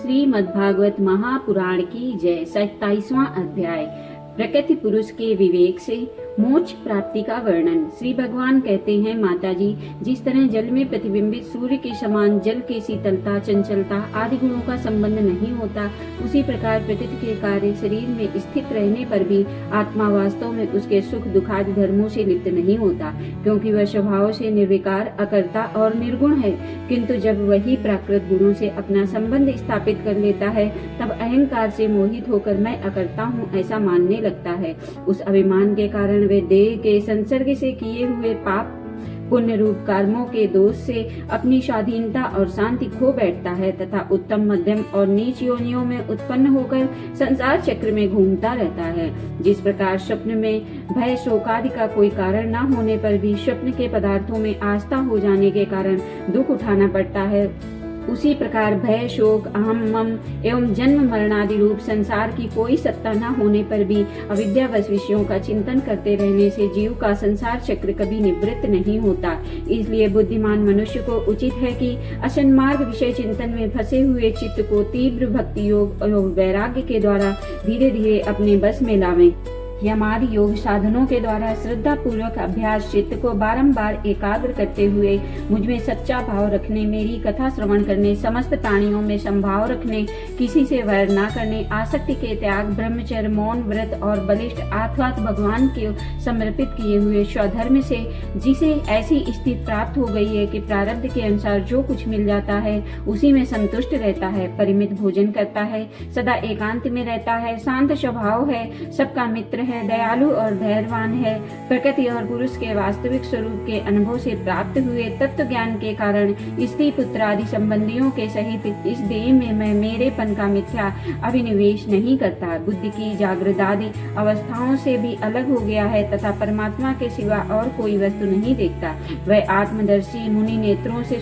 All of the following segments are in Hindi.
श्रीमद्भागवत महापुराण की जय। 27वां अध्याय प्रकृति पुरुष के विवेक से मोक्ष प्राप्ति का वर्णन। श्री भगवान कहते हैं, माता जी, जिस तरह जल में प्रतिबिंबित सूर्य के समान जल के शीतलता, चंचलता आदि गुणों का संबंध नहीं होता, उसी प्रकार प्रकृति के कार्य शरीर में स्थित रहने पर भी आत्मा वास्तव में उसके सुख दुखादि धर्मों से लिप्त नहीं होता, क्योंकि वह स्वभाव से निर्विकार, अकर्ता और निर्गुण है। किंतु जब वही प्राकृत गुणों से अपना संबंध स्थापित कर लेता है, तब अहंकार से मोहित होकर मैं अकर्ता हूँ ऐसा मानने लगता है। उस अभिमान के कारण वे देह के संसर्ग से किए हुए पाप पुण्य रूप कर्मों के दोष से अपनी स्वाधीनता और शांति खो बैठता है तथा उत्तम, मध्यम और नीच योनियों में उत्पन्न होकर संसार चक्र में घूमता रहता है। जिस प्रकार स्वप्न में भय शोकादि का कोई कारण न होने पर भी स्वप्न के पदार्थों में आस्था हो जाने के कारण दुख उठाना पड़ता है, उसी प्रकार भय, शोक, अहम, मम एवं जन्म मरणादि रूप संसार की कोई सत्ता न होने पर भी अविद्यावश विषयों का चिंतन करते रहने से जीव का संसार चक्र कभी निवृत्त नहीं होता। इसलिए बुद्धिमान मनुष्य को उचित है कि असन्मार्ग विषय चिंतन में फंसे हुए चित्त को तीव्र भक्ति योग और वैराग्य के द्वारा धीरे धीरे अपने बस में लावे। यमादि योग साधनों के द्वारा श्रद्धा पूर्वक अभ्यास चित्त को बारंबार एकाग्र करते हुए मुझमें सच्चा भाव रखने, मेरी कथा श्रवण करने, समस्त प्राणियों में संभाव रखने, किसी से वैर न करने, आसक्ति के त्याग, ब्रह्मचर्य, मौन व्रत और बलिष्ठ अर्थात भगवान के समर्पित किए हुए स्वधर्म से जिसे ऐसी स्थिति प्राप्त हो गई है कि प्रारब्ध के अनुसार जो कुछ मिल जाता है उसी में संतुष्ट रहता है, परिमित भोजन करता है, सदा एकांत में रहता है, शांत स्वभाव है, सबका मित्र है, दयालु और धैर्यवान है, प्रकृति और पुरुष के वास्तविक स्वरूप के अनुभव से प्राप्त हुए तत्व ज्ञान के कारण स्त्री पुत्र आदि संबंधियों के सहित इस देह में मैं मेरेपन का मिथ्या अभिनिवेश नहीं करता, बुद्धि की जागृत आदि अवस्थाओं से भी अलग हो गया है तथा परमात्मा के सिवा और कोई वस्तु नहीं देखता। वह आत्मदर्शी मुनि नेत्रों से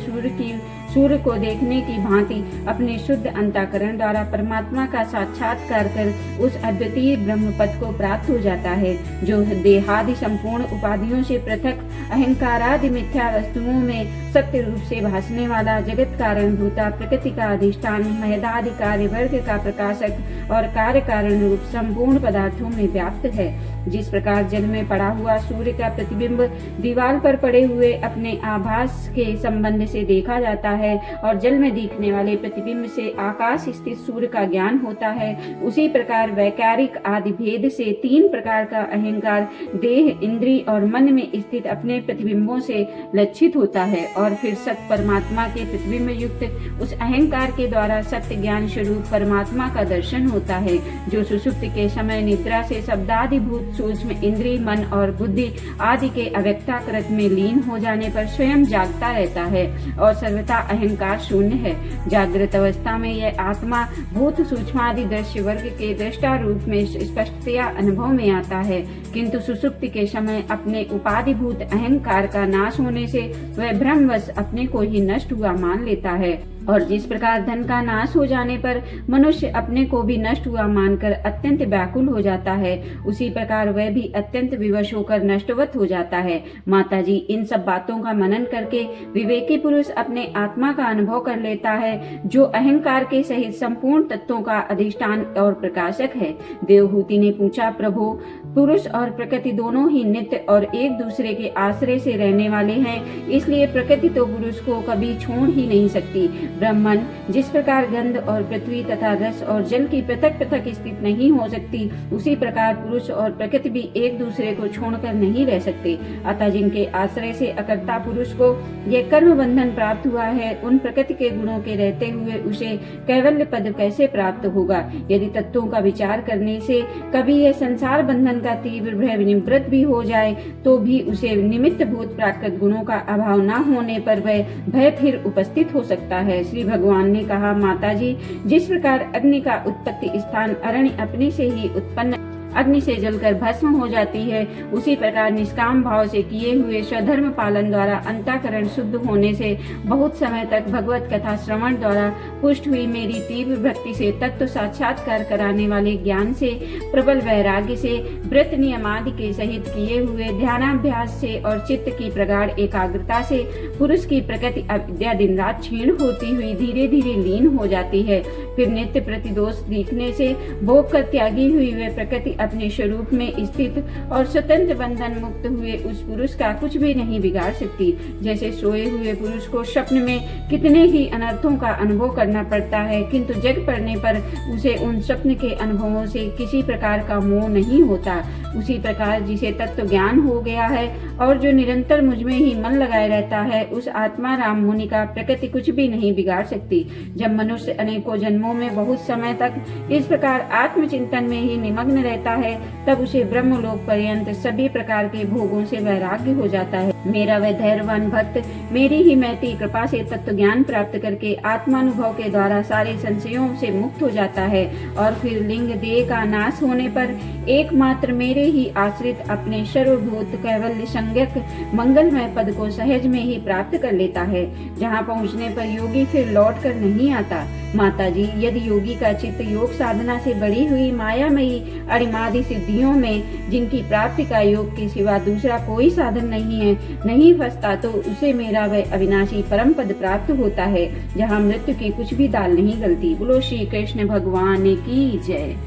सूर्य को देखने की भांति अपने शुद्ध अंतःकरण द्वारा परमात्मा का साक्षात्कार कर उस अद्वितीय ब्रह्म पद को प्राप्त हो जाता है, जो देहादि संपूर्ण उपाधियों से पृथक अहंकारादि मिथ्या वस्तुओं में सत्य रूप से भासने वाला, जगत कारण भूता, प्रकृति का अधिष्ठान, महदादि कार्य वर्ग का प्रकाशक और कार्य कारण रूप संपूर्ण पदार्थों में व्याप्त है। जिस प्रकार जल में पड़ा हुआ सूर्य का प्रतिबिंब दीवार पर पड़े हुए अपने आभास के संबंध से देखा जाता है और जल में दिखने वाले प्रतिबिंब से आकाश स्थित सूर्य का ज्ञान होता है, उसी प्रकार वैकारिक आदि भेद से तीन प्रकार का अहंकार देह, इंद्री और मन में स्थित अपने प्रतिबिंबों से लक्षित होता है और फिर सत्य परमात्मा के प्रतिबिंब युक्त उस अहंकार के द्वारा सत्य ज्ञान स्वरूप परमात्मा का दर्शन होता है, जो सुषुप्ति के समय निद्रा से शब्दादिभूत सूक्ष्म इंद्रिय, मन और बुद्धि आदि के अव्यक्ताकृत में लीन हो जाने पर स्वयं जागता रहता है और सर्वथा अहंकार शून्य है। जागृत अवस्था में यह आत्मा भूत सूक्ष्मादि दृश्य वर्ग के दृष्टा रूप में स्पष्टतया अनुभव में आता है, किंतु सुषुप्ति के समय अपने उपाधिभूत अहंकार का नाश होने से वह भ्रमवश अपने को ही नष्ट हुआ मान लेता है। और जिस प्रकार धन का नाश हो जाने पर मनुष्य अपने को भी नष्ट हुआ मानकर अत्यंत व्याकुल हो जाता है, उसी प्रकार वह भी अत्यंत विवश होकर नष्टवत हो जाता है। माता जी, इन सब बातों का मनन करके विवेकी पुरुष अपने आत्मा का अनुभव कर लेता है, जो अहंकार के सहित संपूर्ण तत्वों का अधिष्ठान और प्रकाशक है। देवहूति ने पूछा, प्रभु, पुरुष और प्रकृति दोनों ही नित्य और एक दूसरे के आश्रय से रहने वाले हैं, इसलिए प्रकृति तो पुरुष को कभी छोड़ ही नहीं सकती। ब्रह्मन, जिस प्रकार गंध और पृथ्वी तथा रस और जल की पृथक पृथक स्थित नहीं हो सकती, उसी प्रकार पुरुष और प्रकृति भी एक दूसरे को छोड़कर नहीं रह सकते। अतः जिनके आश्रय से अकर्ता पुरुष को यह कर्म बंधन प्राप्त हुआ है, उन प्रकृति के गुणों के रहते हुए उसे कैवल्य पद कैसे प्राप्त होगा? यदि तत्वों का विचार करने से कभी यह संसार बंधन का तीव्र भय निवृत्त भी हो जाए, तो भी उसे निमित्त भूत प्राकृत गुणों का अभाव न होने पर वह भय फिर उपस्थित हो सकता है। श्री भगवान ने कहा, माता जी, जिस प्रकार अग्नि का उत्पत्ति स्थान अरण्य अपने से ही उत्पन्न अग्नि से जलकर भस्म हो जाती है, उसी प्रकार निष्काम भाव से किए हुए स्वधर्म पालन द्वारा अंतःकरण शुद्ध होने से बहुत समय तक भगवत कथा श्रवण द्वारा पुष्ट हुई मेरी तीव्र भक्ति से तत्व साक्षात्कार कराने वाले ज्ञान से, प्रबल वैराग्य से, व्रत नियमादि के सहित किए हुए ध्यानाभ्यास से और चित्त की प्रगाढ़ एकाग्रता से पुरुष की प्रकृति अविद्या दिन रात क्षीण होती हुई धीरे धीरे लीन हो जाती है। फिर नित्य प्रतिदोष दिखने से भोग कर त्यागी हुई वे प्रकृति अपने स्वरूप में स्थित और स्वतंत्र बंधन मुक्त हुए उस पुरुष का कुछ भी नहीं बिगाड़ सकती। जैसे सोए हुए पुरुष को स्वप्न में कितने ही अनर्थों का अनुभव करना पड़ता है, किंतु जग पड़ने पर उसे उन स्वप्न के अनुभवों से किसी प्रकार का मोह नहीं होता, उसी प्रकार जिसे तत्व ज्ञान हो गया है और जो निरंतर मुझ में ही मन लगाए रहता है, उस आत्मा राम मुनि का प्रकृति कुछ भी नहीं बिगाड़ सकती। जब मनुष्य अनेकों जन्मों में बहुत समय तक इस प्रकार आत्मचिंतन में ही निमग्न रहता है, तब उसे ब्रह्मलोक पर्यंत सभी प्रकार के भोगों से वैराग्य हो जाता है। मेरा वह धैर्यवान भक्त मेरी ही महती कृपा से तत्व ज्ञान प्राप्त करके आत्मानुभव के द्वारा सारे संशयों से मुक्त हो जाता है और फिर लिंग देह का नाश होने पर एकमात्र मेरे ही आश्रित अपने सर्वभूत कैवल्य संज्ञक मंगलमय पद को सहज में ही प्राप्त कर लेता है, जहाँ पहुँचने पर योगी फिर लौट कर नहीं आता। माता जी, यदि योगी का चित्त योग साधना से बढ़ी हुई मायामयी अणिमादि सिद्धियों में, जिनकी प्राप्ति का योग के सिवा दूसरा कोई साधन नहीं है, नहीं फंसता, तो उसे मेरा वह अविनाशी परम पद प्राप्त होता है, जहाँ मृत्यु की कुछ भी दाल नहीं गलती। बोलो श्री कृष्ण भगवान की जय।